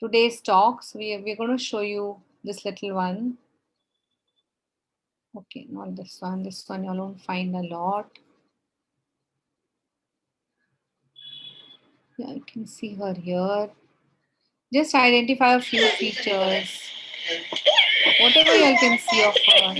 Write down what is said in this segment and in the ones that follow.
today's talks. We're going to show you this little one. Okay, not this one. This one you won't find a lot. Yeah, you can see her here. Just identify a few features. Whatever you can see of her.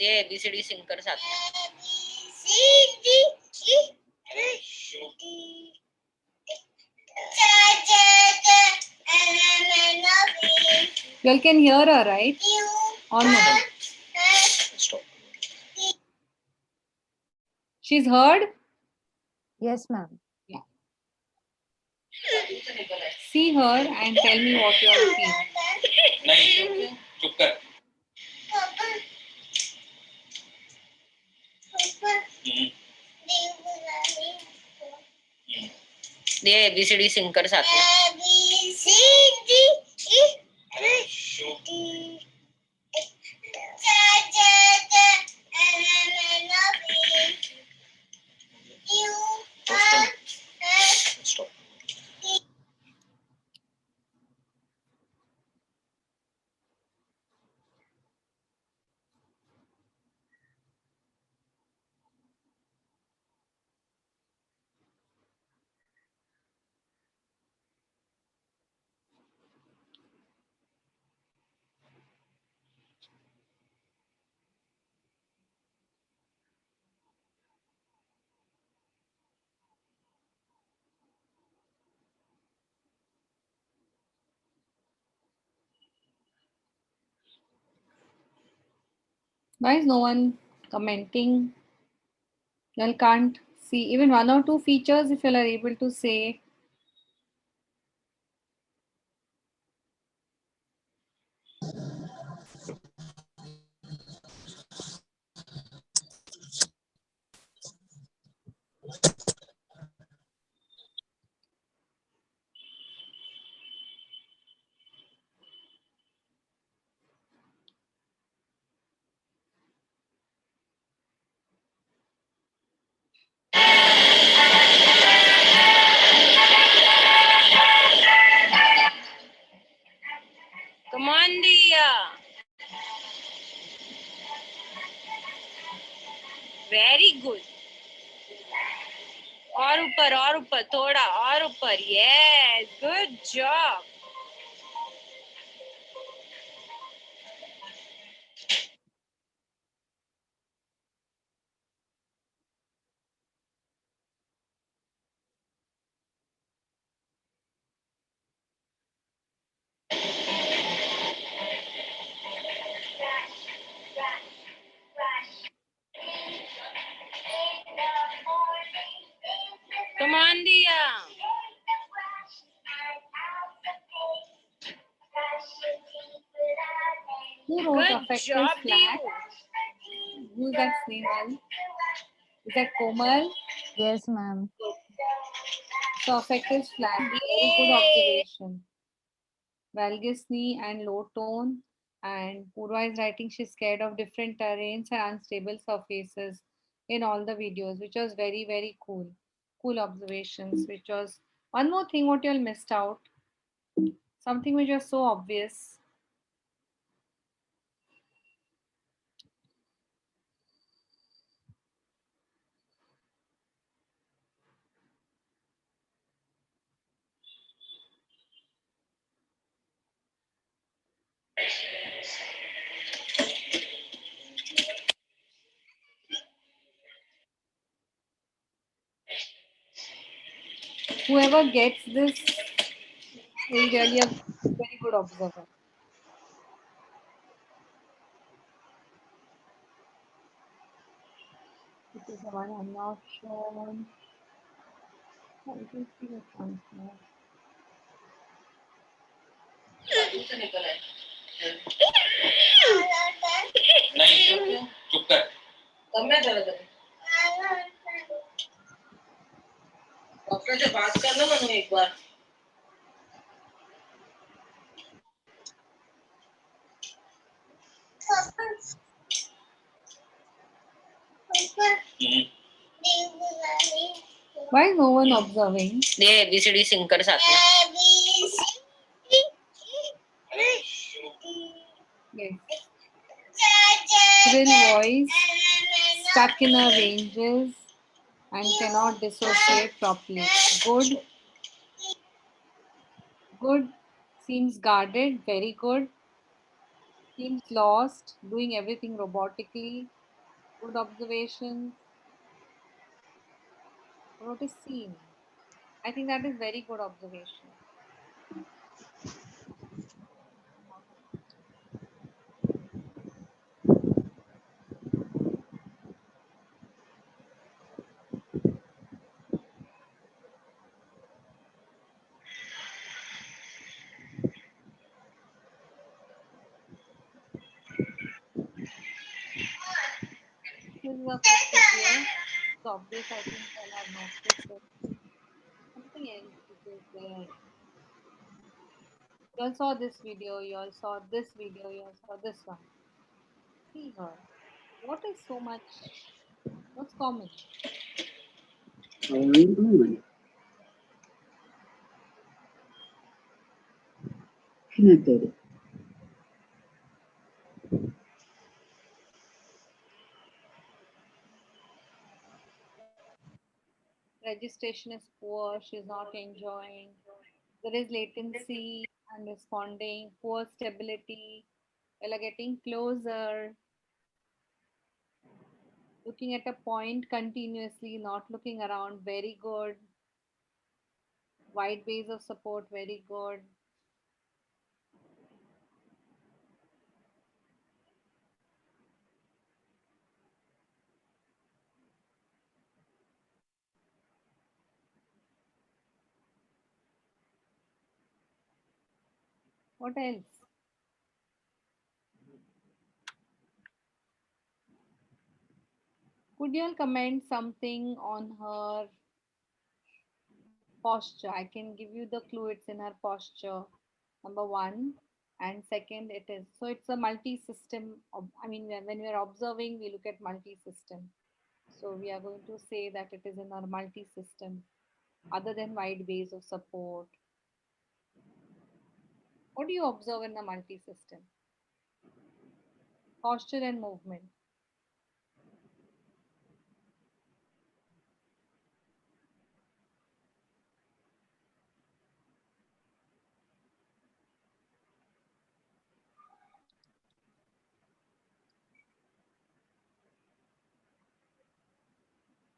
ये ABCD सिंग कर साथ में। You all can hear her, right? Or no? Stop. She's heard? Yes, ma'am. Yeah. See her and tell me what you all feel. नहीं, चुप कर। ये ABCD सिंग कर साथ में। Stop. Why is no one commenting? You all can't see even one or two features if you all are able to say. Come on, Dia. Very good. और ऊपर थोड़ा और ऊपर। Yes, good job. Come on, Dia. Who wrote Good affect is job, flat? Dia. Who is that Snehal? Is that Komal? Yes, ma'am. So affect is flat. Very good observation. Valgisni and low tone. And Purva is writing she's scared of different terrains and unstable surfaces in all the videos, which was very, very cool. Cool observations, which was one more thing what you all missed out. Something which was so obvious. Whoever gets this is really a very good observer. This is the one I'm not shown. Oh, you can see it once more. नहीं, चुप कर। बात करना मनु एक बार. Why is no one observing? ये ABCD सिंग कर साथ में. Yes. Shrill voice, stuck in her ranges, and cannot dissociate properly. Good. Good. Seems guarded. Very good. Seems lost. Doing everything robotically. Good observations. What is seen? I think that is very good observation. This is a quick video. So obvious, I think I'll have noticed it. Something else which is there. You all saw this video, you all saw this video, you all saw this one. See her. What is so much? What's common? Connected. Registration is poor, she's not enjoying. There is latency and responding, poor stability. While getting closer, looking at a point continuously, not looking around, very good. Wide base of support, very good. What else? Could you all comment something on her posture? I can give you the clue, it's in her posture. Number one. And second, it is so it's a multi system. I mean, when we are observing, we look at multi system. So we are going to say that it is in our multi system other than wide base of support. What do you observe in the multi system? Posture and movement.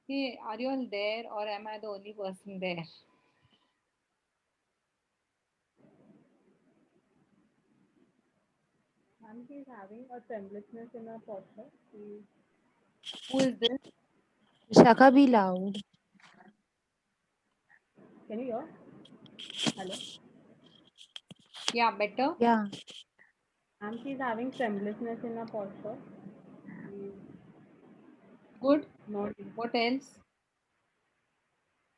Hey, are you all there or am I the only person there? Ma'am, she is having a tremblousness in her posture. Who is this? Vishakha, be loud. Can you hear? Hello. Yeah, better. Yeah. Ma'am, she is having tremblousness in her posture. Good. Not What else?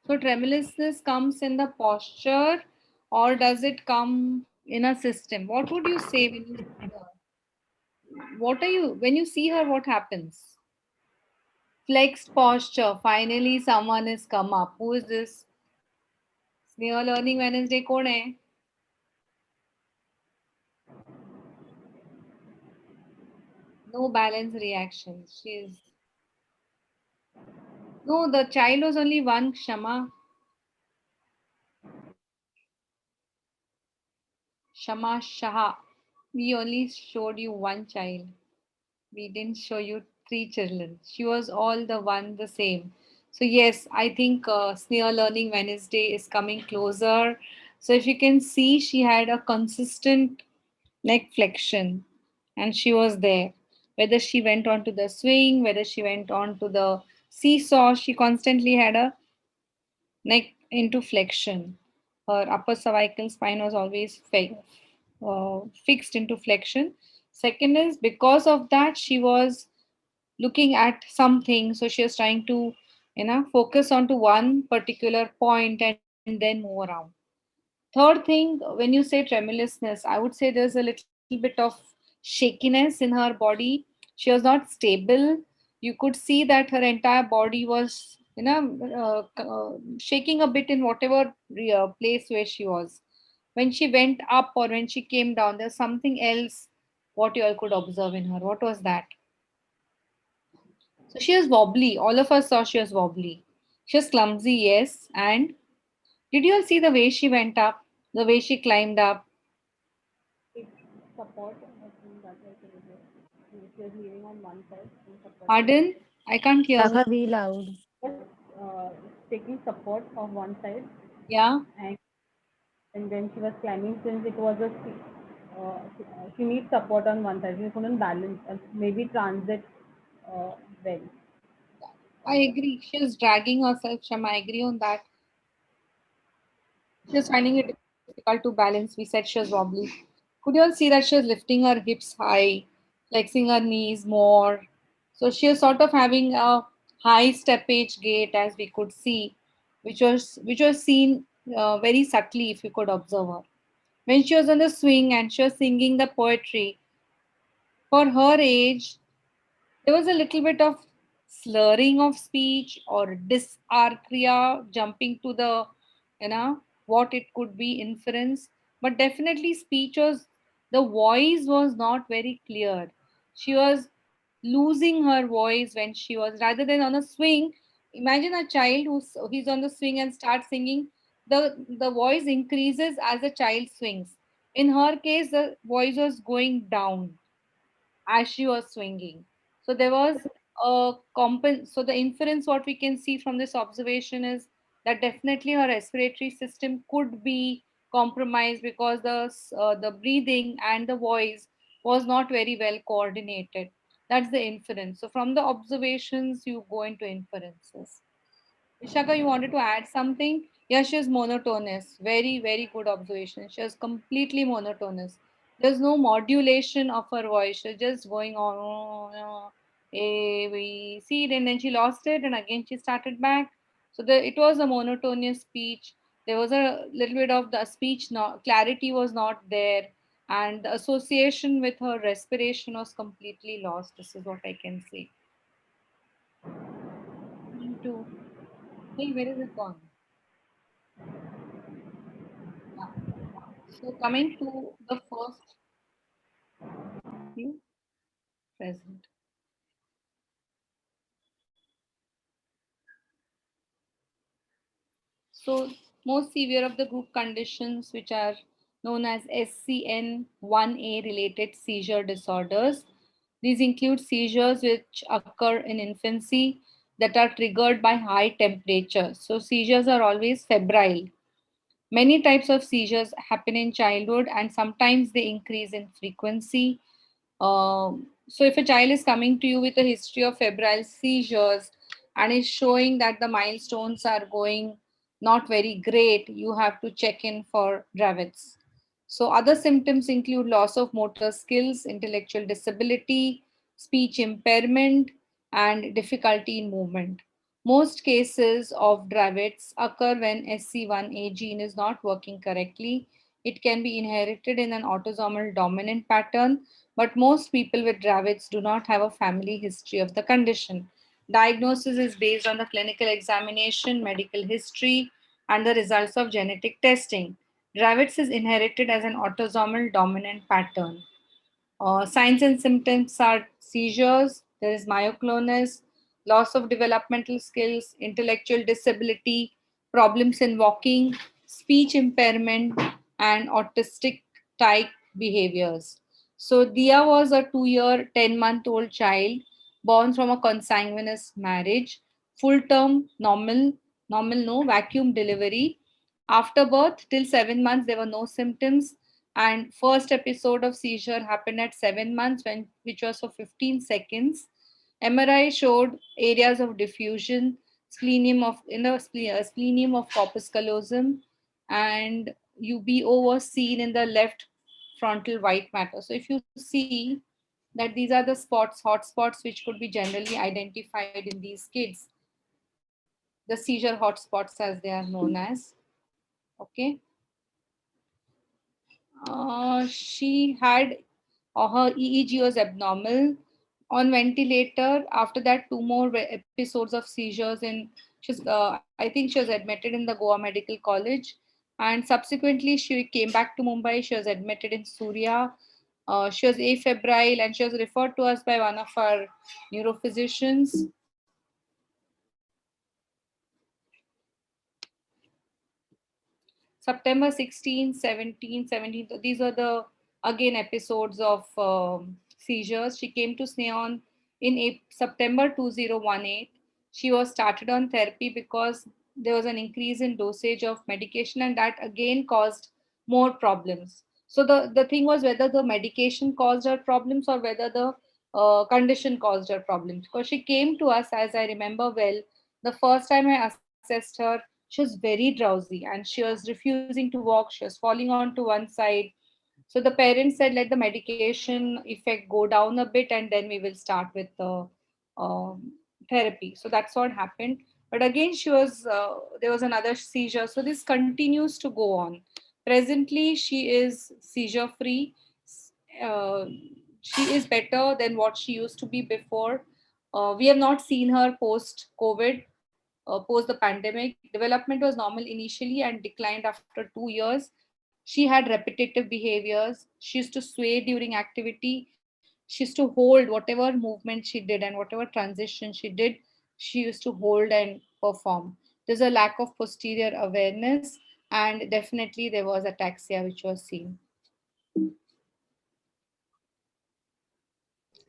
So tremulousness comes in the posture or does it come in a system? What would you say when you see her? What are you when you see her, what happens? Flexed posture. Finally someone has come up. Who is this? Sneha Learning Wednesday कौन है? No balance reaction. She is no, the child was only one, Shama. Shama Shah. We only showed you one child. We didn't show you three children. She was all the one, the same. So yes, I think Sneha Learning Wednesday is coming closer. So if you can see, she had a consistent neck flexion, and she was there. Whether she went on to the swing, whether she went on to the seesaw, she constantly had a neck into flexion. Her upper cervical spine was always fixed into flexion. Second is because of that, she was looking at something. So she was trying to Focus onto one particular point and then move around. Third thing, when you say tremulousness, I would say there's a little bit of shakiness in her body. She was not stable. You could see that her entire body was, shaking a bit in whatever place where she was. When she went up or when she came down, there's something else what you all could observe in her. What was that? So she was wobbly. All of us saw she was wobbly. She was clumsy, yes. And did you all see the way she went up, the way she climbed up? It support, I think that's why she was leaning on one side and supporting. Pardon? I can't hear. Shaka, be loud. Was taking support of one side, Yeah. and then she was climbing since it was she needs support on one side. She couldn't balance, maybe transit well. I agree. She was dragging herself, Shama. I agree on that. She was finding it difficult to balance. We said she was wobbly. Could you all see that she was lifting her hips high, flexing her knees more? So she was sort of having a high steppage gait, as we could see, which was seen very subtly if you could observe her. When she was on the swing and she was singing the poetry, for her age, there was a little bit of slurring of speech or dysarthria jumping to the, what it could be inference. But definitely, speech was, the voice was not very clear. She was losing her voice when she was, rather than on a swing. Imagine a child he's on the swing and starts singing. The voice increases as the child swings. In her case, the voice was going down as she was swinging. So there was so the inference what we can see from this observation is that definitely her respiratory system could be compromised because the breathing and the voice was not very well coordinated. That's the inference. So from the observations you go into inferences. Vishaka, you wanted to add something? Yeah, she was monotonous. Very, very good observation. She was completely monotonous. There's no modulation of her voice. She's just going on, A, B, C, and then she lost it, and again she started back. So it was a monotonous speech. There was a little bit of the speech, clarity was not there, and the association with her respiration was completely lost. This is what I can say. Into, hey, where is it gone? Yeah. So coming to the first you present. So most severe of the group conditions which are known as SCN1A related seizure disorders. These include seizures which occur in infancy that are triggered by high temperature. So seizures are always febrile. Many types of seizures happen in childhood and sometimes they increase in frequency. So, if a child is coming to you with a history of febrile seizures and is showing that the milestones are going not very great, you have to check in for Dravet's. So, other symptoms include loss of motor skills, intellectual disability, speech impairment, and difficulty in movement. Most cases of Dravet's occur when SC1A gene is not working correctly. It can be inherited in an autosomal dominant pattern, but most people with Dravet's do not have a family history of the condition. Diagnosis is based on the clinical examination, medical history, and the results of genetic testing. Dravet's is inherited as an autosomal dominant pattern. Signs and symptoms are seizures, there is myoclonus, loss of developmental skills, intellectual disability, problems in walking, speech impairment, and autistic type behaviors. So, Dia was a 2 year, 10-month-old child born from a consanguineous marriage, full term, normal, no vacuum delivery. After birth, till 7 months, there were no symptoms and first episode of seizure happened at 7 months which was for 15 seconds. MRI showed areas of diffusion, splenium of splenium of corpus callosum, and UBO was seen in the left frontal white matter. So if you see that these are the spots, hot spots, which could be generally identified in these kids. the seizure hotspots as they are known as. Okay. She had her EEG was abnormal on ventilator. After that, two more episodes of seizures in I think she was admitted in the Goa Medical College, and subsequently she came back to Mumbai. She was admitted in Surya. She was afebrile and she was referred to us by one of our neurophysicians. September 16, 17, 17. These are the again episodes of seizures. She came to Sneon in September 2018. She was started on therapy because there was an increase in dosage of medication, and that again caused more problems. So the thing was whether the medication caused her problems or whether the condition caused her problems. Because she came to us, as I remember well, the first time I assessed her, she was very drowsy and she was refusing to walk. She was falling onto one side. So the parents said, let the medication effect go down a bit and then we will start with the therapy. So that's what happened. But again, there was another seizure. So this continues to go on. Presently, she is seizure free. Uh, she is better than what she used to be before. We have not seen her post COVID, post the pandemic. Development was normal initially and declined after 2 years. She had repetitive behaviors. She used to sway during activity. She used to hold whatever movement she did and whatever transition she did, she used to hold and perform. There's a lack of posterior awareness, and definitely there was ataxia which was seen.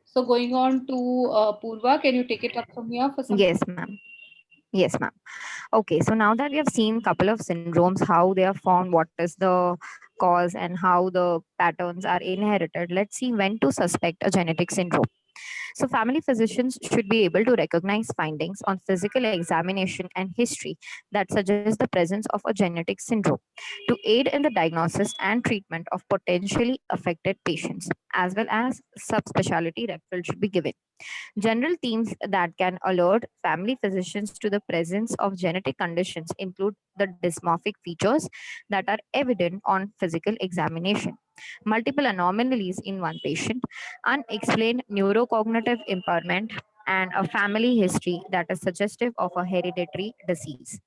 So going on to Purva, can you take it up from here for some? Yes, ma'am. Yes, ma'am. Okay, so now that we have seen couple of syndromes, how they are formed, what is the cause, and how the patterns are inherited, let's see when to suspect a genetic syndrome. So, family physicians should be able to recognize findings on physical examination and history that suggest the presence of a genetic syndrome to aid in the diagnosis and treatment of potentially affected patients, as well as subspecialty referral should be given. General themes that can alert family physicians to the presence of genetic conditions include the dysmorphic features that are evident on physical examination, multiple anomalies in one patient, unexplained neurocognitive impairment, and a family history that is suggestive of a hereditary disease.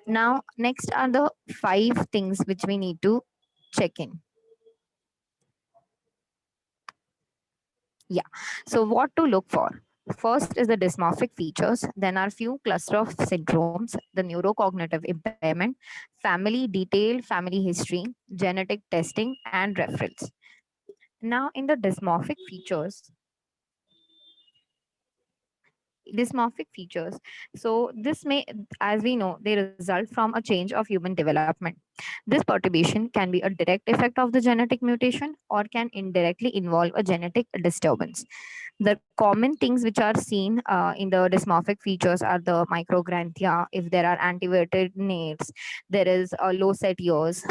Now, next are the five things which we need to check in. Yeah. So what to look for? First is the dysmorphic features, then are few cluster of syndromes, the neurocognitive impairment, family detail, family history, genetic testing, and referrals. Now, in the dysmorphic features, so this may, as we know, they result from a change of human development. This perturbation can be a direct effect of the genetic mutation or can indirectly involve a genetic disturbance. The common things which are seen in the dysmorphic features are the microgranthia, if there are antiverted nails, there is a low set ears,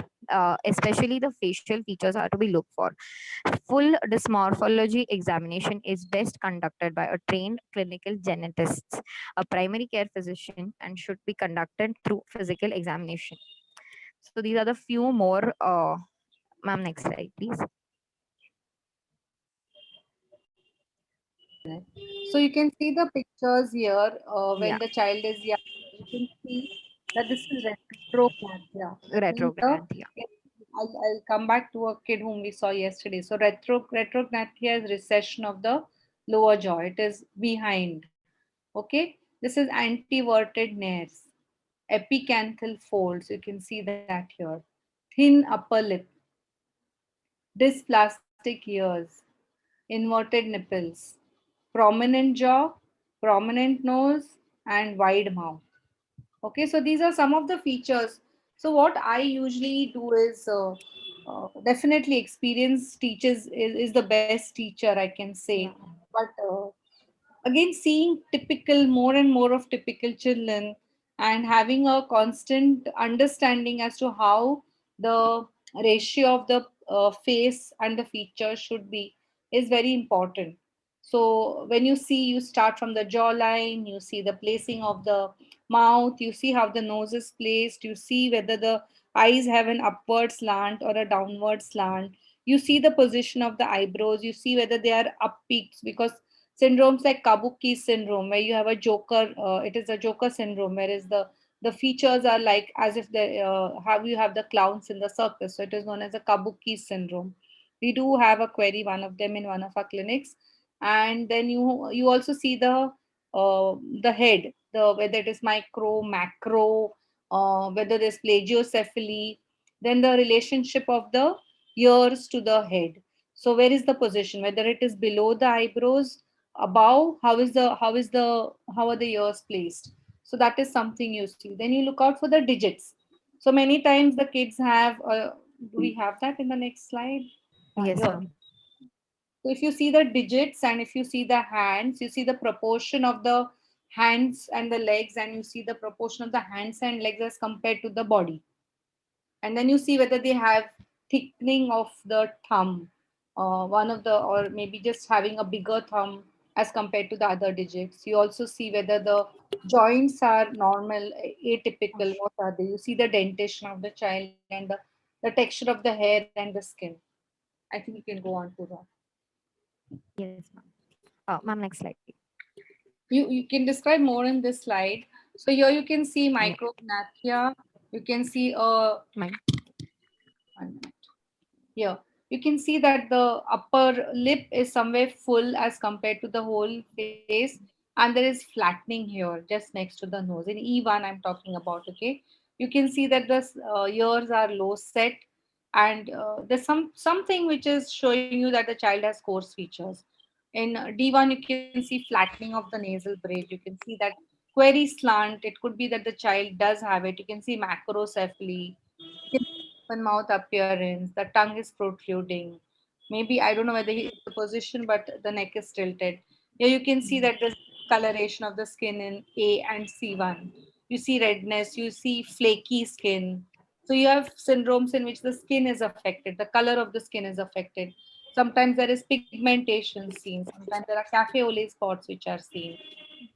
especially the facial features are to be looked for. Full dysmorphology examination is best conducted by a trained clinical genetist, a primary care physician, and should be conducted through physical examination. So these are the few more. Ma'am, next slide, please. So you can see the pictures here when Yeah, the child is young. You can see that this is retrognathia. In the retrogranthia. I'll come back to a kid whom we saw yesterday. So retrognathia is recession of the lower jaw. It is behind. Okay. This is anteverted nares, epicanthal folds. You can see that here. Thin upper lip, dysplastic ears, inverted nipples, prominent jaw, prominent nose, and wide mouth. Okay, so these are some of the features. So what I usually do is definitely experience teaches is the best teacher I can say. Yeah. But again, seeing typical more and more of typical children and having a constant understanding as to how the ratio of the face and the features should be is very important. So when you see, you start from the jawline, you see the placing of the mouth, you see how the nose is placed, you see whether the eyes have an upward slant or a downward slant. You see the position of the eyebrows, you see whether they are up peaks, because syndromes like Kabuki syndrome, where you have a joker, it is a joker syndrome, whereas the features are like as if they have you have the clowns in the circus. So it is known as a Kabuki syndrome. We do have a query, one of them in one of our clinics. And then you also see the head, the whether it is micro, macro, whether there's plagiocephaly, then the relationship of the ears to the head. So where is the position, whether it is below the eyebrows, above, how are the ears placed. So that is something you see. Then you look out for the digits. So many times the kids have do we have that in the next slide? Yes, Here. ma'am. So if you see the digits and if you see the hands, you see the proportion of the hands and the legs, and you see the proportion of the hands and legs as compared to the body. And then you see whether they have thickening of the thumb, one of the, or maybe just having a bigger thumb as compared to the other digits. You also see whether the joints are normal, atypical, what are they. You see the dentition of the child and the texture of the hair and the skin. I think you can go on to that. Yes, ma'am. Ma'am, next slide. You can describe more in this slide. So here you can see Yeah. micrognathia. You can see Ma'am. 1 minute. Here you can see that the upper lip is somewhere full as compared to the whole face, and there is flattening here just next to the nose. In E1, I'm talking about. Okay, you can see that the ears are low set, and there's something which is showing you that the child has coarse features. In D1, you can see flattening of the nasal bridge. You can see that query slant. It could be that the child does have it. You can see macrocephaly. You can see open mouth appearance. The tongue is protruding. Maybe I don't know whether it's the position, but the neck is tilted. Here you can see that the coloration of the skin in A and C1. You see redness. You see flaky skin. So you have syndromes in which the skin is affected. The color of the skin is affected. Sometimes there is pigmentation seen. Sometimes there are cafe au lait spots which are seen.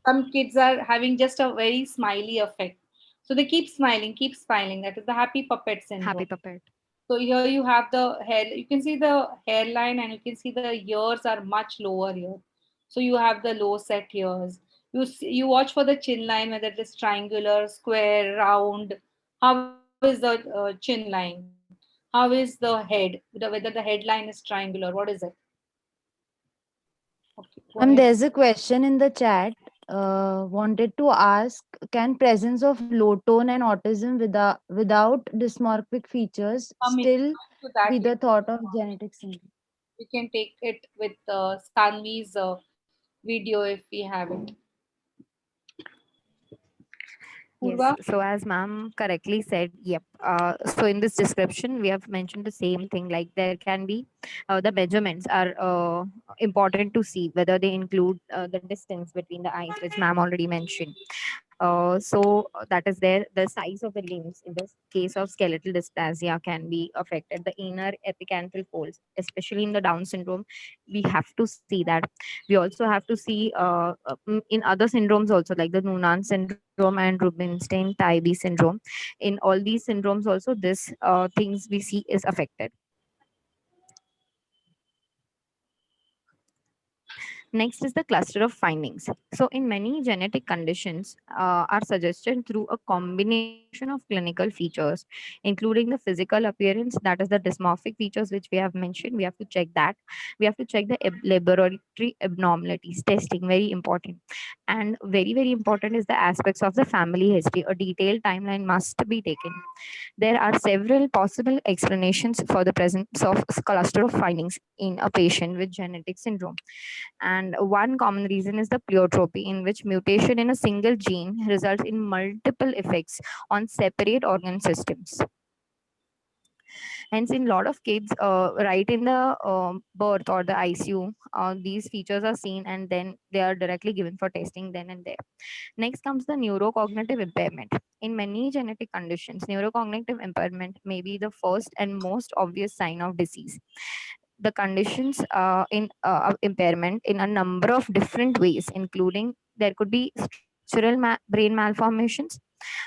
Some kids are having just a very smiley effect. So they keep smiling, keep smiling. That is the happy puppet syndrome. Happy puppet. So here you have the hair. You can see the hairline and you can see the ears are much lower here. So you have the low set ears. You watch for the chin line, whether it is triangular, square, round. How is the chin line? How is the head? Whether the headline is triangular. What is it? Okay, go ahead. There's a question in the chat. Wanted to ask, can presence of low tone and autism without dysmorphic features Coming still to that, be the thought of genetic syndrome? we can take it with Stanvi's video if we have it. Yes, Purva, so as ma'am correctly said, yep. So in this description, we have mentioned the same thing. Like there can be the measurements are important to see whether they include the distance between the eyes, which ma'am already mentioned. That is there. The size of the limbs in the case of skeletal dysplasia can be affected. The inner epicantral folds, especially in the Down syndrome, we have to see that. We also have to see in other syndromes also, like the Noonan syndrome and Rubinstein-Tybee syndrome. In all these syndromes also, this things we see is affected. Next is the cluster of findings. So, in many genetic conditions are suggested through a combination of clinical features, including the physical appearance, that is the dysmorphic features which we have mentioned. We have to check that. We have to check the laboratory abnormalities testing, very important. And very, very important is the aspects of the family history. A detailed timeline must be taken. There are several possible explanations for the presence of cluster of findings in a patient with genetic syndrome. And one common reason is the pleiotropy, in which mutation in a single gene results in multiple effects on separate organ systems. Hence, in a lot of kids, right in the birth or the ICU, these features are seen and then they are directly given for testing then and there. Next comes the neurocognitive impairment. In many genetic conditions, neurocognitive impairment may be the first and most obvious sign of disease. the conditions of impairment in a number of different ways, including there could be structural brain malformations.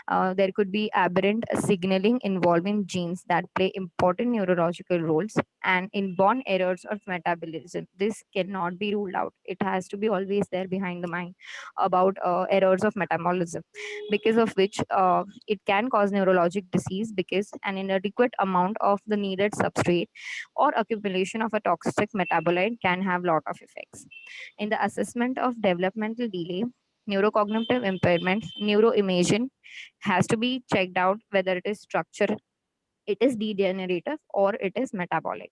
There could be aberrant signaling involving genes that play important neurological roles, and inborn errors of metabolism. This cannot be ruled out. It has to be always there behind the mind about errors of metabolism, because of which it can cause neurologic disease, because an inadequate amount of the needed substrate or accumulation of a toxic metabolite can have lot of effects. In the assessment of developmental delay, neurocognitive impairment, neuroimaging has to be checked out whether it is structural, it is degenerative, or it is metabolic.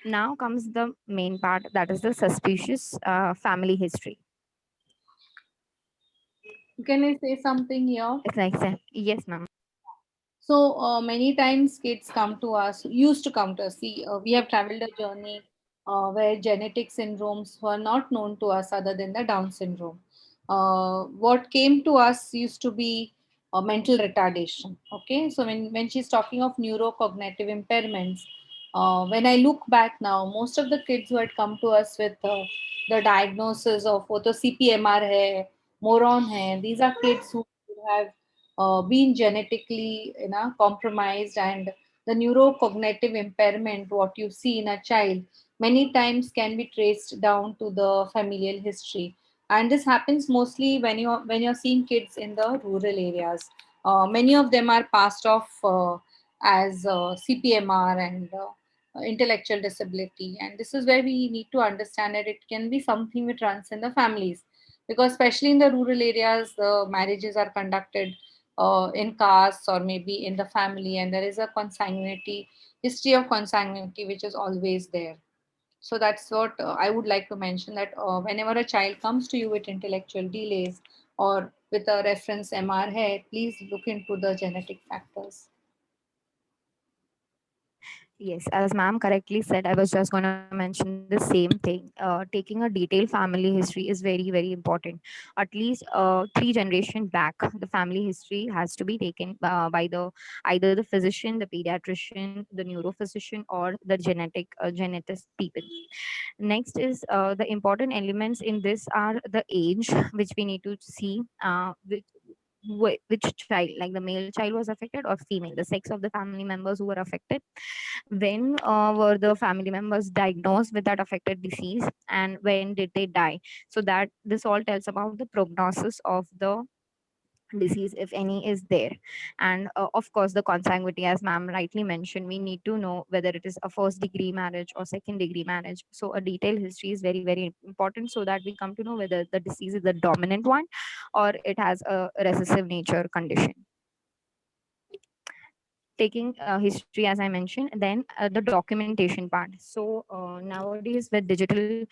Now comes the main part, that is the suspicious family history. Can I say something here? It's like, yes, ma'am. So many times kids come to us, used to come to us. See, we have traveled a journey where genetic syndromes were not known to us other than the Down syndrome. What came to us used to be mental retardation. Okay, so when she's talking of neurocognitive impairments, when I look back now, most of the kids who had come to us with the diagnosis of वो तो CPMR है, moron hai, these are kids who have been genetically, you know, compromised, and the neurocognitive impairment what you see in a child many times can be traced down to the familial history. And this happens mostly when you're seeing kids in the rural areas. Many of them are passed off as CPMR and intellectual disability, and this is where we need to understand that it can be something which runs in the families, because especially in the rural areas the marriages are conducted in castes or maybe in the family, and there is a consanguinity, history of consanguinity which is always there. So that's what I would like to mention, that whenever a child comes to you with intellectual delays or with a reference MR hai, please look into the genetic factors. Yes, as ma'am correctly said, I was just going to mention the same thing. Taking a detailed family history is very, very important. At least three generation back, the family history has to be taken by the either the physician, the pediatrician, the neurophysician, or the genetist people. Next is the important elements in this are the age, which we need to see, which child, like the male child was affected or female, the sex of the family members who were affected, when were the family members diagnosed with that affected disease, and when did they die. So that this all tells about the prognosis of the disease, if any is there. And of course the consanguinity, as ma'am rightly mentioned, we need to know whether it is a first degree marriage or second degree marriage. So a detailed history is very, very important, so that we come to know whether the disease is the dominant one or it has a recessive nature condition. Taking history, as I mentioned, then the documentation part. So nowadays with digital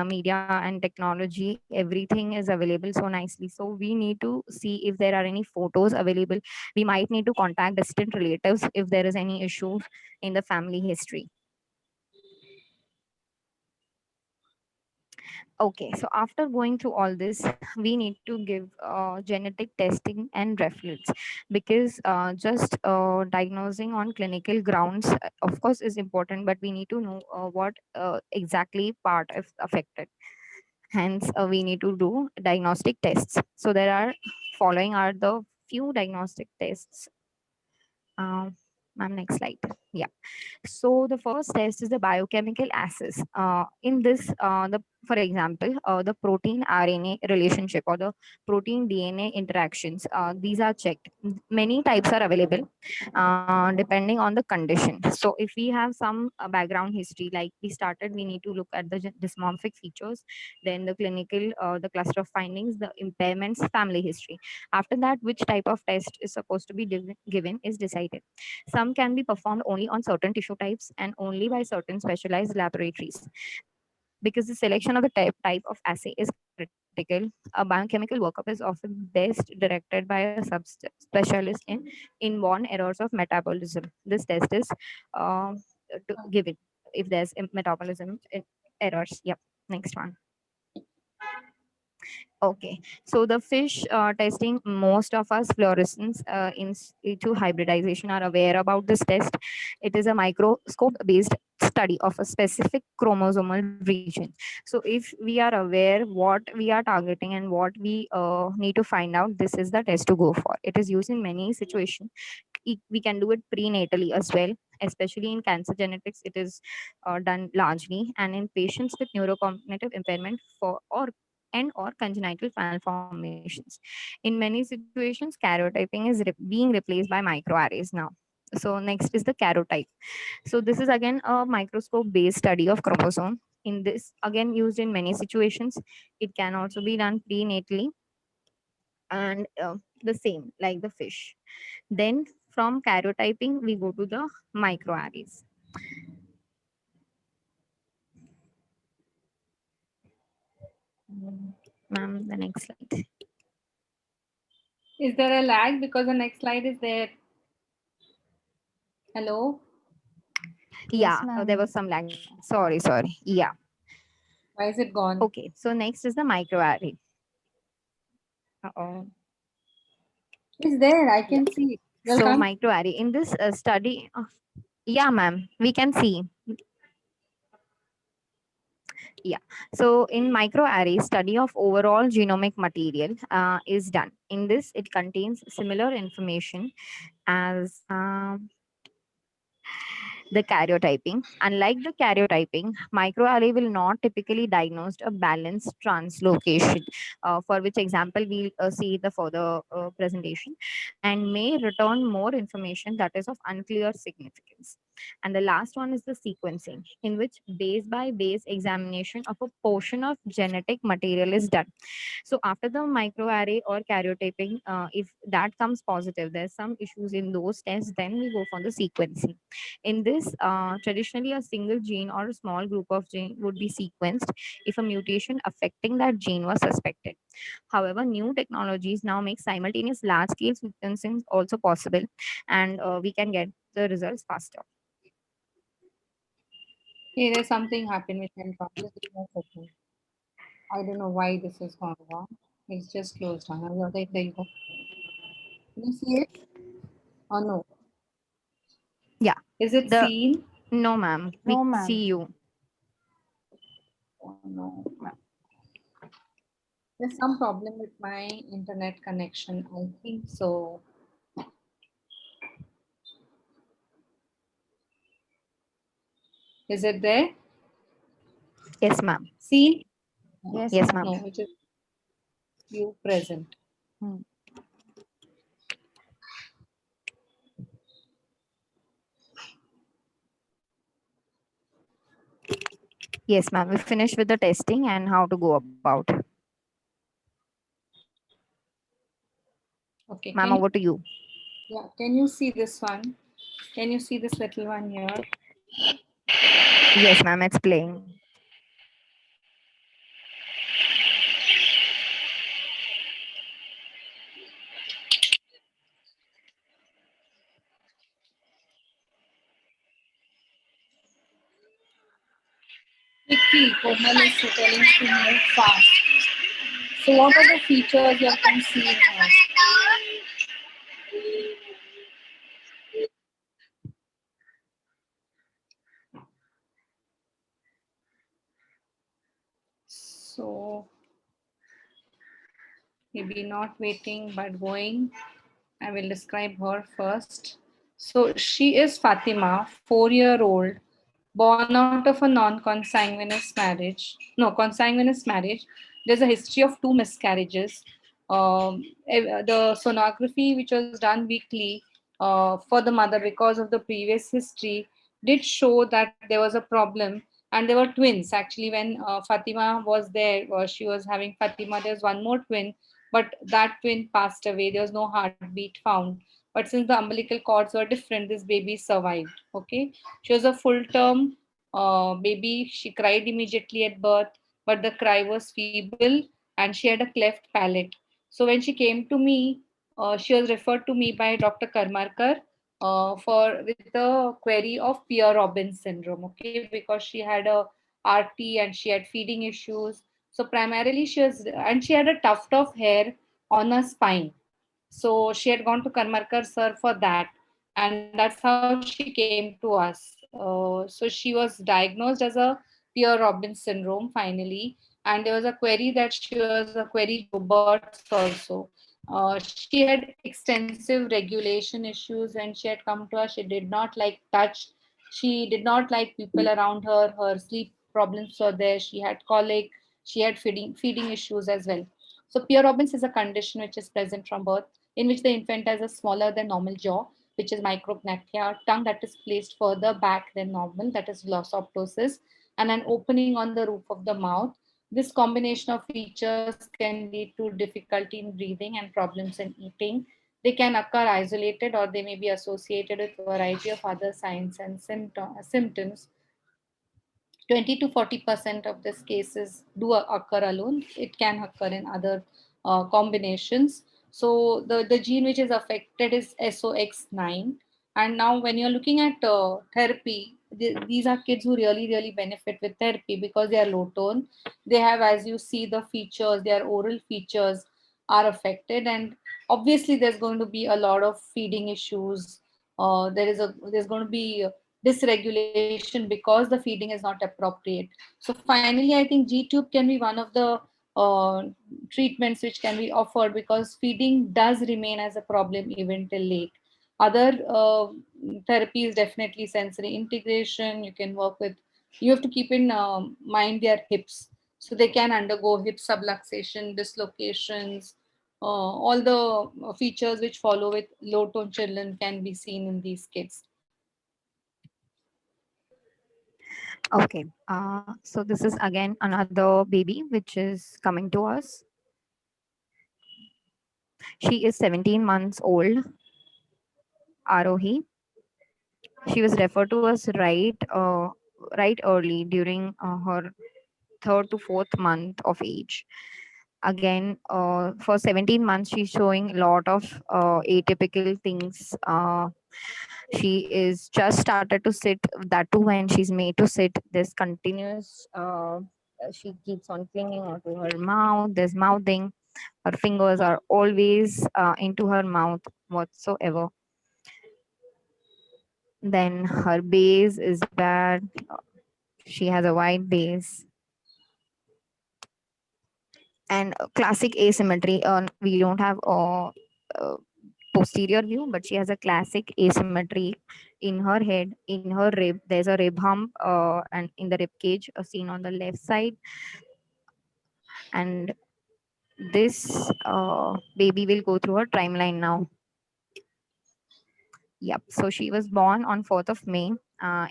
media and technology, everything is available so nicely, so we need to see if there are any photos available. We might need to contact distant relatives if there is any issue in the family history. Okay, so after going through all this, we need to give genetic testing and referrals, because just diagnosing on clinical grounds, of course, is important, but we need to know what exactly part is affected. Hence, we need to do diagnostic tests. So there are following are the few diagnostic tests. Ma'am, next slide. Yeah. So the first test is the biochemical assays. In this, for example, the protein RNA relationship or the protein DNA interactions, these are checked. Many types are available depending on the condition. So if we have some background history, like we started, we need to look at the dysmorphic features, then the clinical, the cluster of findings, the impairments, family history. After that, which type of test is supposed to be given is decided. Some can be performed only on certain tissue types and only by certain specialized laboratories, because the selection of the type of assay is critical. A biochemical workup is often best directed by a specialist in inborn errors of metabolism. This test is uh, given if there's metabolism errors. Yep. Next one. Okay, so the fish testing, most of us fluorescence in situ hybridization are aware about this test. It is a microscope based study of a specific chromosomal region. So if we are aware what we are targeting and what we need to find out, this is the test to go for. It is used in many situations. We can do it prenatally as well, especially in cancer genetics. It is done largely, and in patients with neurocognitive impairment for or congenital malformations. In many situations, karyotyping is being replaced by microarrays now. So next is the karyotype. So this is again a microscope based study of chromosome. In this, again used in many situations, it can also be done prenatally and the same like the fish. Then from karyotyping, we go to the microarrays. Ma'am, the next slide. Is there a lag because the next slide is there? Hello? Yeah, Yes, there ma'am. was some lag. Sorry. Yeah. Why is it gone? Okay. So next is the microarray. Uh-oh. It's there. I Yeah. can see it. So Welcome. microarray in this study. Yeah, ma'am. We can see. Yeah. So in microarray, study of overall genomic material is done. In this, it contains similar information as the karyotyping. Unlike the karyotyping, microarray will not typically diagnose a balanced translocation, for which example we'll see the further presentation, and may return more information that is of unclear significance. And the last one is the sequencing, in which base by base examination of a portion of genetic material is done. So after the microarray or karyotyping, if that comes positive, there's some issues in those tests, then we go for the sequencing. In this, traditionally, a single gene or a small group of gene would be sequenced if a mutation affecting that gene was suspected. However, new technologies now make simultaneous large-scale sequencing also possible, and we can get the results faster. Hey, there's something happened with Enron. Just give me a second. I don't know why this has gone wrong. It's just closed down. There you go. Can you see it? Oh no. Yeah. Is it The seen? No, ma'am. We No, ma'am. see you. Oh no. There's some problem with my internet connection. I think so. Is it there? Yes, ma'am. Seen? Yes, Yes, ma'am. ma'am. No, it is view present. Hmm. Yes, ma'am. We finished with the testing and how to go about. Okay, Ma'am, over to you. can you see this one? Can you see this little one here? Yes, ma'am. It's playing. Quickly, Komal is telling to move fast. So what are the features you can see in here? So maybe not waiting but going. I will describe her first. So she is Fatima, 4-year-old, born out of a non-consanguineous marriage. No, consanguineous marriage. There's a history of 2 miscarriages. The sonography, which was done weekly for the mother because of the previous history, did show that there was a problem. And there were twins. Actually, when Fatima was there, she was having Fatima, there's one more twin, but that twin passed away. There was no heartbeat found. But since the umbilical cords were different, this baby survived. Okay, she was a full term baby. She cried immediately at birth, but the cry was feeble and she had a cleft palate. So when she came to me, she was referred to me by Dr. Karmarkar for with the query of Pierre Robin syndrome. Okay, because she had a RT and she had feeding issues. So primarily she was, and she had a tuft of hair on her spine. So she had gone to Karmarkar sir for that, and that's how she came to us. So she was diagnosed as a Pierre Robin syndrome finally, and there was a query that she was a query Joberts also. She had extensive regulation issues when she had come to us. She did not like touch. She did not like people around her. Her sleep problems were there. She had colic. She had feeding issues as well. So Pierre Robin's is a condition which is present from birth, in which the infant has a smaller than normal jaw, which is micrognathia, tongue that is placed further back than normal, that is glossoptosis, and an opening on the roof of the mouth. This combination of features can lead to difficulty in breathing and problems in eating. They can occur isolated or they may be associated with variety of other signs and symptoms. 20 to 40% of these cases do occur alone. It can occur in other combinations. So the gene which is affected is SOX9. And now when you're looking at therapy, these are kids who really benefit with therapy because they are low tone. They have, as you see, the features, their oral features are affected, and obviously there's going to be a lot of feeding issues. There's going to be dysregulation because the feeding is not appropriate. So finally, I think G-tube can be one of the uh, treatments which can be offered because feeding does remain as a problem even till late. Other therapies, definitely sensory integration. You can work with. You have to keep in mind their hips, so they can undergo hip subluxation, dislocations. All the features which follow with low tone children can be seen in these kids. Okay. So this is again another baby which is coming to us. She is 17 months old, Arohi. She was referred to us right early during her third to fourth month of age. Again, for 17 months, she's showing a lot of atypical things. She is just started to sit, that too when she's made to sit. This continuous, she keeps on clinging onto her mouth. There's mouthing. Her fingers are always into her mouth whatsoever. Then her base is bad. She has a wide base and classic asymmetry. We don't have uh, posterior view, but she has a classic asymmetry in her head, in her rib. There's a rib hump, and in the rib cage seen on the left side. And this baby will go through her timeline now. Yep. So she was born on 4th of May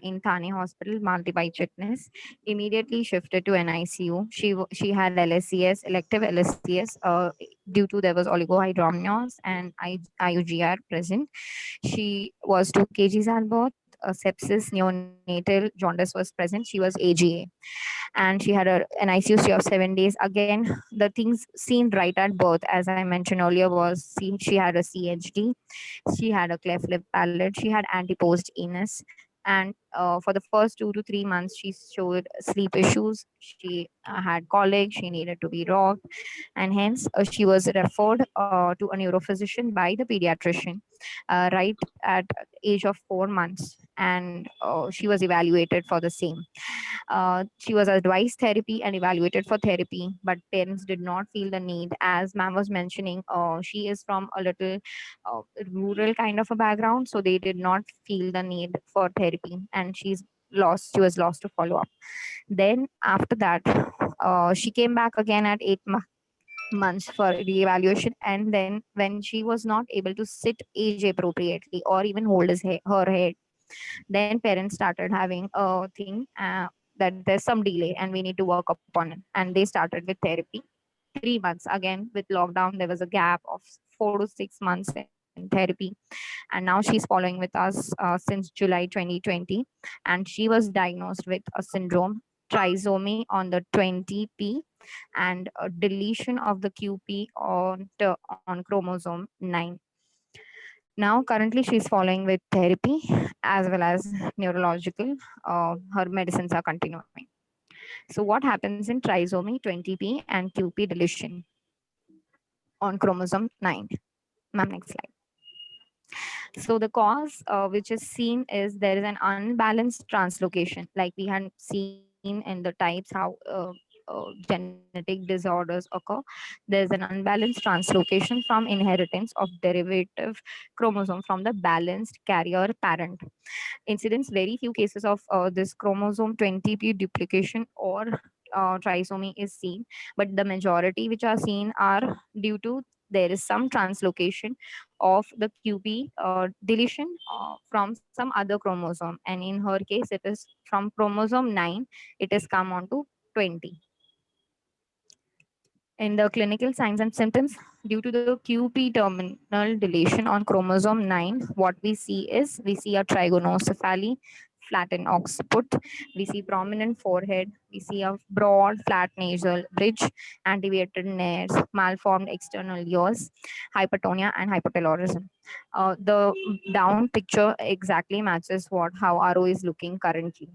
in Thane Hospital, Maldibai Chitness. Immediately shifted to NICU. She had LSCS, elective LSCS, due to there was oligohydramnios and IUGR present. She was 2 kgs at birth. Sepsis, neonatal jaundice was present. She was AGA, and she had an ICU stay of 7 days. Again, the things seen right at birth, as I mentioned earlier, was she had a CHD, she had a cleft lip palate, she had anteposed anus, and for the first 2 to 3 months, she showed sleep issues. She had colic, she needed to be rocked, and hence she was referred to a neurophysician by the pediatrician right at age of 4 months, and she was evaluated for the same. She was advised therapy and evaluated for therapy, but parents did not feel the need. As ma'am was mentioning, she is from a little uh, rural kind of a background, so they did not feel the need for therapy, and she was lost to follow up. Then after that, she came back again at 8 months for reevaluation, and then when she was not able to sit age appropriately or even hold her head, then parents started having a thing that there's some delay and we need to work upon it, and they started with therapy. 3 months again with lockdown, there was a gap of 4 to 6 months in therapy, and now she's following with us since July 2020, and she was diagnosed with a syndrome, trisomy on the 20p, and a deletion of the QP on chromosome 9. Now, currently, she's following with therapy as well as neurological. Her medicines are continuing. So what happens in trisomy 20p and QP deletion on chromosome 9? Ma'am, next slide. So the cause which is seen is there is an unbalanced translocation, like we had seen in the types how genetic disorders occur. There's an unbalanced translocation from inheritance of derivative chromosome from the balanced carrier parent. Incidence very few cases of this chromosome 20p duplication or trisomy is seen, but the majority which are seen are due to there is some translocation of the QP deletion from some other chromosome, and in her case it is from chromosome 9 it is come on to 20. In the clinical signs and symptoms, due to the QP terminal deletion on chromosome 9, what we see is we see a trigonocephaly, flattened occiput, we see prominent forehead, we see a broad flat nasal bridge, antevated nares, malformed external ears, hypertonia, and hypotelorism. The down picture exactly matches what how RO is looking currently.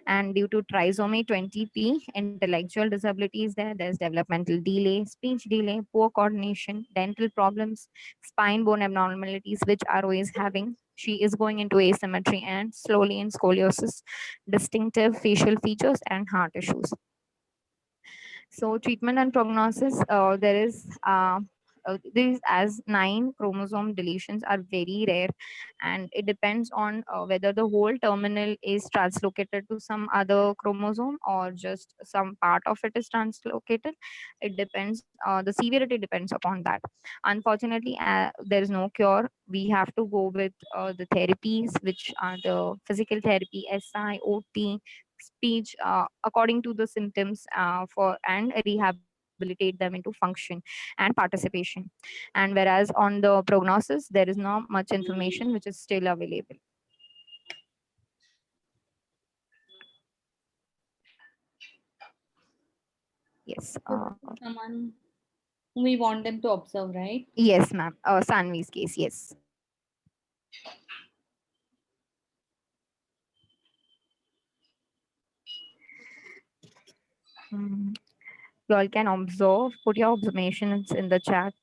And due to trisomy 20p, intellectual disability is there. There's developmental delay, speech delay, poor coordination, dental problems, spine bone abnormalities, which RO is having. She is going into asymmetry and slowly in scoliosis, distinctive facial features, and heart issues. So treatment and prognosis, there is these as 9 chromosome deletions are very rare, and it depends on whether the whole terminal is translocated to some other chromosome or just some part of it is translocated. It depends. The severity depends upon that. Unfortunately, there is no cure. We have to go with the therapies, which are the physical therapy, SI, OT, speech according to the symptoms for and rehabilitate them into function and participation. And whereas on the prognosis there is not much information which is still available. Yes. So this is someone whom we want them to observe, right? Yes, ma'am. Sanvi's case, yes. Mm. You all can observe, put your observations in the chat.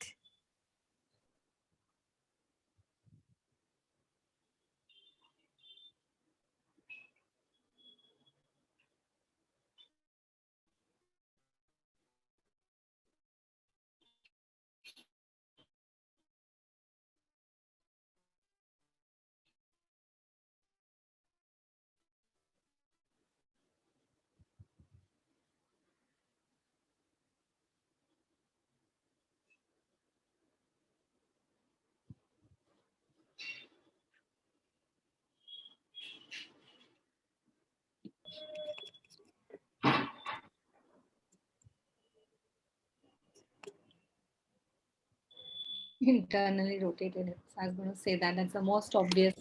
Internally rotated hips. I was going to say that. That's the most obvious.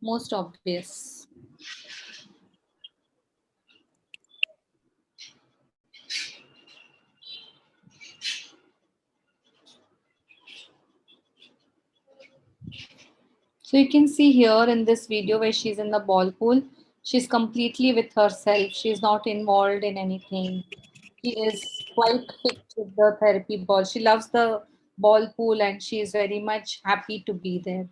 Most obvious. So you can see here in this video where she's in the ball pool, she's completely with herself. She's not involved in anything. She is quite fit with the therapy ball. She loves the ball pool and she is very much happy to be there.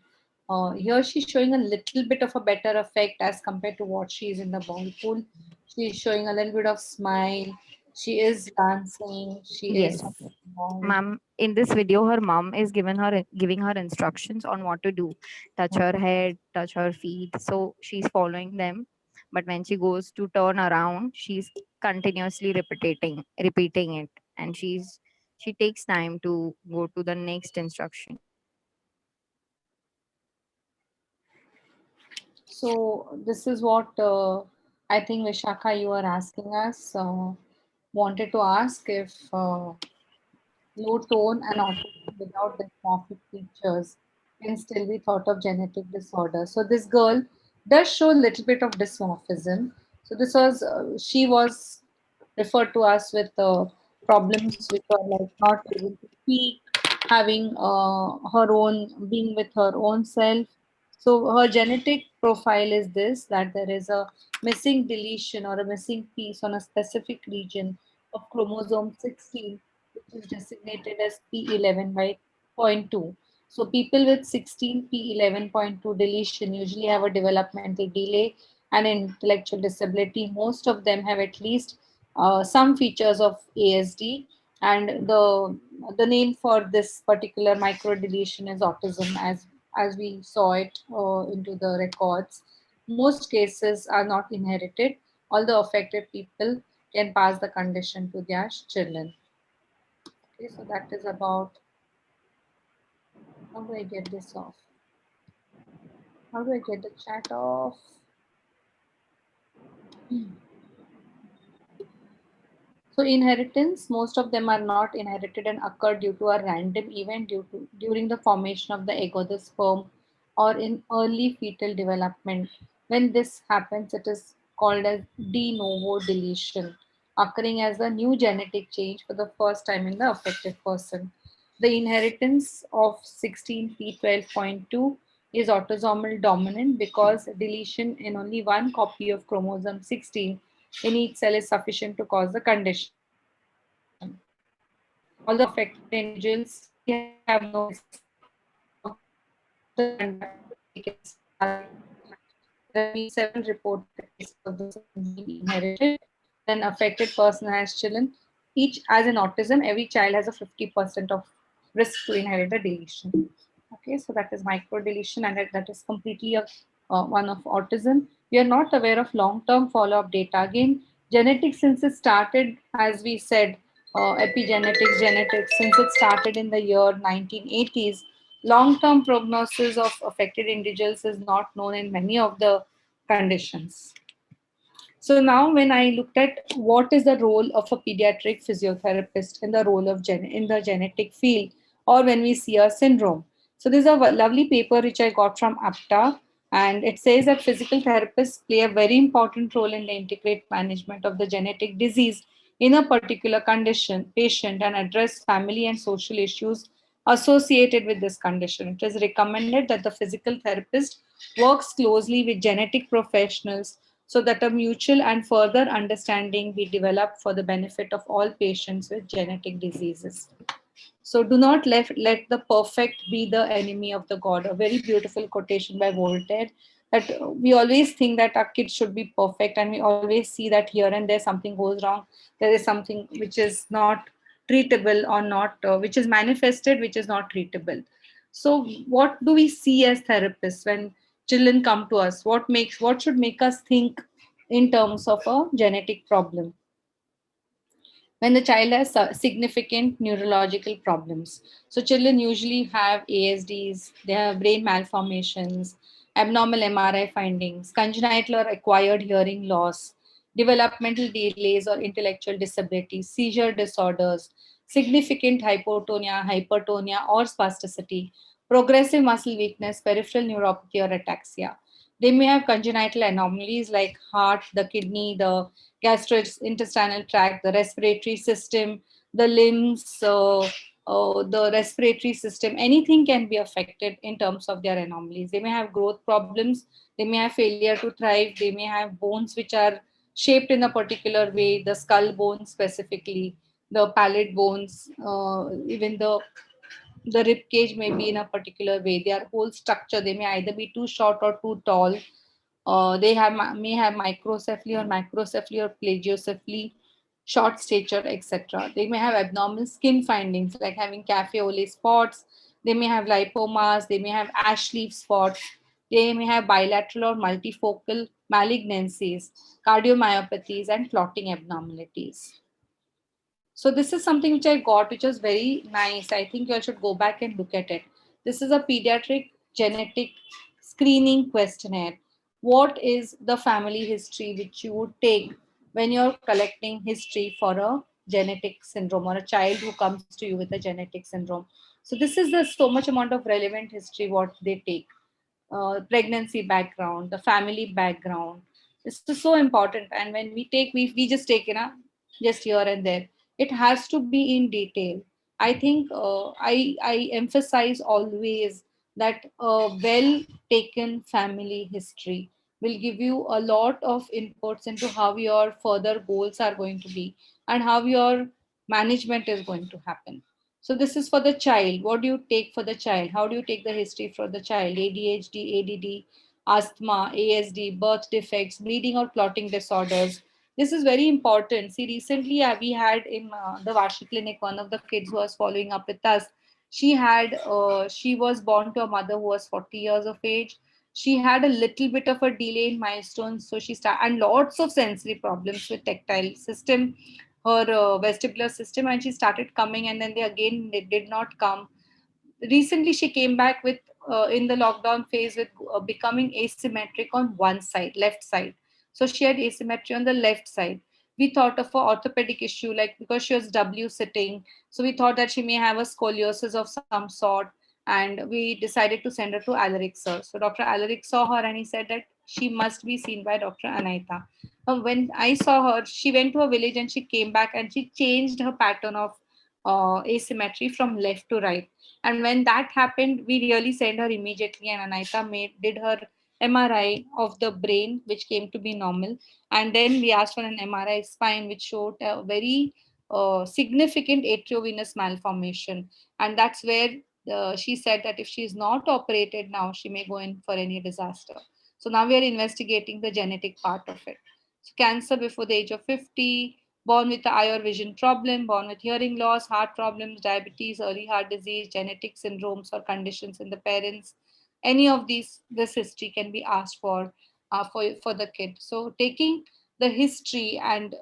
Here she's showing a little bit of a better effect as compared to what she is in the ball pool. She's showing a little bit of smile. She is dancing. She is Yes. involved. Ma'am, in this video, her mom is giving her instructions on what to do. Touch her head, touch her feet. So she's following them. But when she goes to turn around, she's continuously repeating it. And she takes time to go to the next instruction. So this is what I think Vishakha you are asking us. Wanted to ask if low tone and autism without dysmorphic features can still be thought of genetic disorder. So this girl does show a little bit of dysmorphism. So this was she was referred to us with problems which are like not able to speak, having her own being with her own self. So her genetic profile is this, that there is a missing deletion or a missing piece on a specific region of chromosome 16, which is designated as P11 by point 2. So people with 16p11.2 deletion usually have a developmental delay and intellectual disability. Most of them have at least some features of ASD, and the name for this particular micro deletion is autism, as we saw it into the records. Most cases are not inherited, although affected people can pass the condition to their children. Okay, so that is about, how do I get this off? How do I get the chat off? So inheritance, most of them are not inherited and occur due to a random event during the formation of the egg or the sperm or in early fetal development. When this happens, it is called as de novo deletion, occurring as a new genetic change for the first time in the affected person. The inheritance of 16p12.2 is autosomal dominant because deletion in only one copy of chromosome 16 in each cell is sufficient to cause the condition. Although affected individuals usually have no risk of the conduct taken starting. There have been several reported cases of the same gene inherited. When an affected person has children, each as in autism, every child has a 50% of risk to inherit the deletion. Okay, so that is micro deletion, and that is completely a one of autism. We are not aware of long-term follow-up data. Again, genetics, since it started, as we said, epigenetics, genetics, since it started in the year 1980s, long-term prognosis of affected individuals is not known in many of the conditions. So now, when I looked at what is the role of a pediatric physiotherapist in the role of in the genetic field, or when we see a syndrome. So this is a lovely paper which I got from APTA, and it says that physical therapists play a very important role in the integrate management of the genetic disease in a particular condition, patient, and address family and social issues associated with this condition. It is recommended that the physical therapist works closely with genetic professionals so that a mutual and further understanding be developed for the benefit of all patients with genetic diseases. So do not let the perfect be the enemy of the God. A very beautiful quotation by Voltaire, that we always think that our kids should be perfect, and we always see that here and there something goes wrong. There is something which is not treatable or not, which is manifested, which is not treatable. So what do we see as therapists when children come to us? What should make us think in terms of a genetic problem? When the child has significant neurological problems. So children usually have ASDs, they have brain malformations, abnormal MRI findings, congenital or acquired hearing loss, developmental delays or intellectual disabilities, seizure disorders, significant hypotonia, hypertonia or spasticity, progressive muscle weakness, peripheral neuropathy or ataxia. They may have congenital anomalies like heart, the kidney, the gastrointestinal tract, the respiratory system, the limbs, the respiratory system. Anything can be affected in terms of their anomalies. They may have growth problems, they may have failure to thrive, they may have bones which are shaped in a particular way, the skull bones specifically, the palate bones, even the rib cage may be in a particular way. Their whole structure, they may either be too short or too tall. They may have microcephaly or macrocephaly or plagiocephaly, short stature, etc. They may have abnormal skin findings like having cafe au lait spots. They may have lipomas. They may have ash leaf spots. They may have bilateral or multifocal malignancies, cardiomyopathies, and clotting abnormalities. So this is something which I got, which was very nice. I think you all should go back and look at it. This is a pediatric genetic screening questionnaire. What is the family history which you would take when you're collecting history for a genetic syndrome or a child who comes to you with a genetic syndrome? So this is the so much amount of relevant history what they take, pregnancy background, the family background. This is so important. And when we take, we just take, just here and there. It has to be in detail. I think I emphasize always that a well taken family history will give you a lot of inputs into how your further goals are going to be and how your management is going to happen. So this is for the child. What do you take for the child? How do you take the history for the child? ADHD, ADD, asthma, ASD, birth defects, bleeding or clotting disorders. This is very important. See, recently we had in the Vashi clinic, one of the kids who was following up with us, she was born to a mother who was 40 years of age. She had a little bit of a delay in milestones, so she started, and lots of sensory problems with tactile system, her vestibular system, and she started coming, and then they did not come. Recently she came back with in the lockdown phase with becoming asymmetric on one side, left side. So she had asymmetry on the left side. We thought of a orthopedic issue, like because she was w sitting, so we thought that she may have a scoliosis of some sort, and we decided to send her to Alaric sir. So Dr. Alaric saw her and he said that she must be seen by Dr. Anaita. When I saw her, she went to a village and she came back and she changed her pattern of asymmetry from left to right. And when that happened, we really sent her immediately, and Anaita did her MRI of the brain, which came to be normal. And then we asked for an MRI spine, which showed a very significant atriovenous malformation. And that's where she said that if she is not operated now, she may go in for any disaster. So now we are investigating the genetic part of it. So cancer before the age of 50, born with the eye or vision problem, born with hearing loss, heart problems, diabetes, early heart disease, genetic syndromes or conditions in the parents. Any of these, this history can be asked for the kid. So taking the history and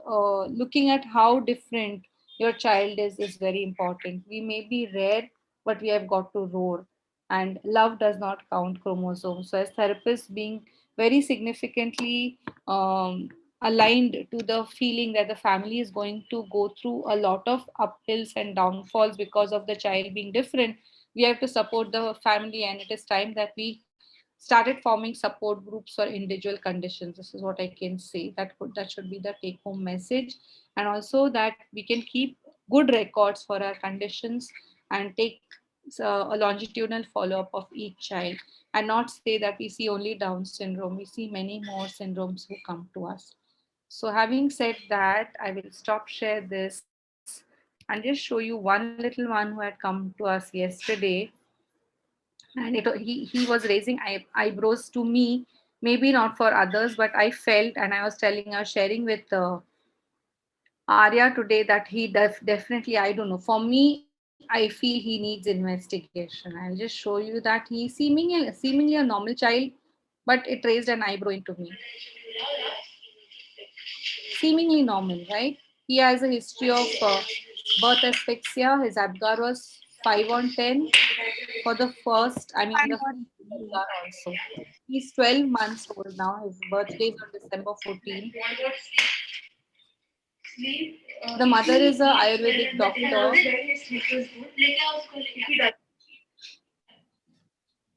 looking at how different your child is very important. We may be rare, but we have got to roar. And love does not count chromosomes. So as therapists, being very significantly aligned to the feeling that the family is going to go through a lot of uphills and downfalls because of the child being different, we have to support the family, and it is time that we started forming support groups for individual conditions. This is what I can say. That should be the take home message, and also that we can keep good records for our conditions and take a longitudinal follow up of each child, and not say that we see only Down syndrome. We see many more syndromes who come to us. So having said that, I will stop share this and just show you one little one who had come to us yesterday. And he was raising eyebrows to me, maybe not for others, but I felt, and I was telling her, sharing with Arya today, that he definitely, I don't know, for me I feel he needs investigation. I'll just show you that he seemingly a normal child, but it raised an eyebrow into me. Seemingly normal, right? He has a history of birth asphyxia. His Apgar was 5 on 10 for the first, I mean, the first Apgar also. He's 12 months old now. His birthday is on December 14th. The mother is a Ayurvedic doctor.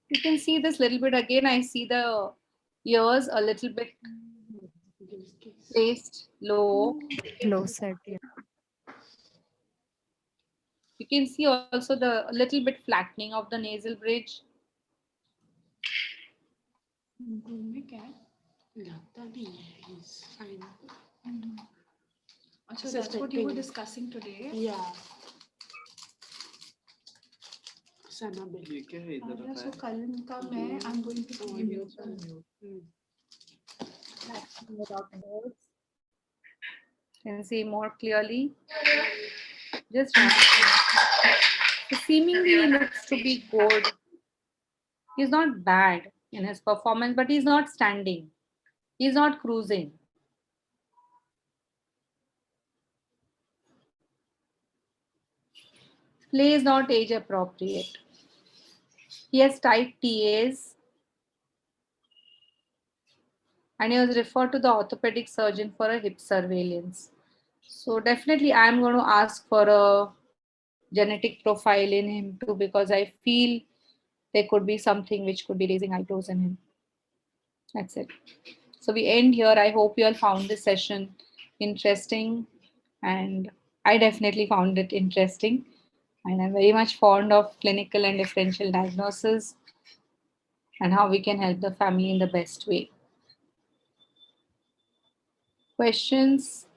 You can see this little bit again. I see the ears a little bit placed low. Low set, yeah. You can see also the a little bit flattening of the nasal bridge. So that's what you were discussing today. Yeah. So कल का मैं I'm going to see you. Without words. Can see more clearly. Just so seemingly he looks to be good. He's not bad in his performance, but he's not standing. He's not cruising. Play is not age appropriate. He has tight TAs, and he was referred to the orthopedic surgeon for a hip surveillance. So definitely I'm going to ask for a genetic profile in him too, because I feel there could be something which could be raising eyebrows in him. That's it. So we end here. I hope you all found this session interesting, and I definitely found it interesting. And I'm very much fond of clinical and differential diagnosis. and how we can help the family in the best way. Questions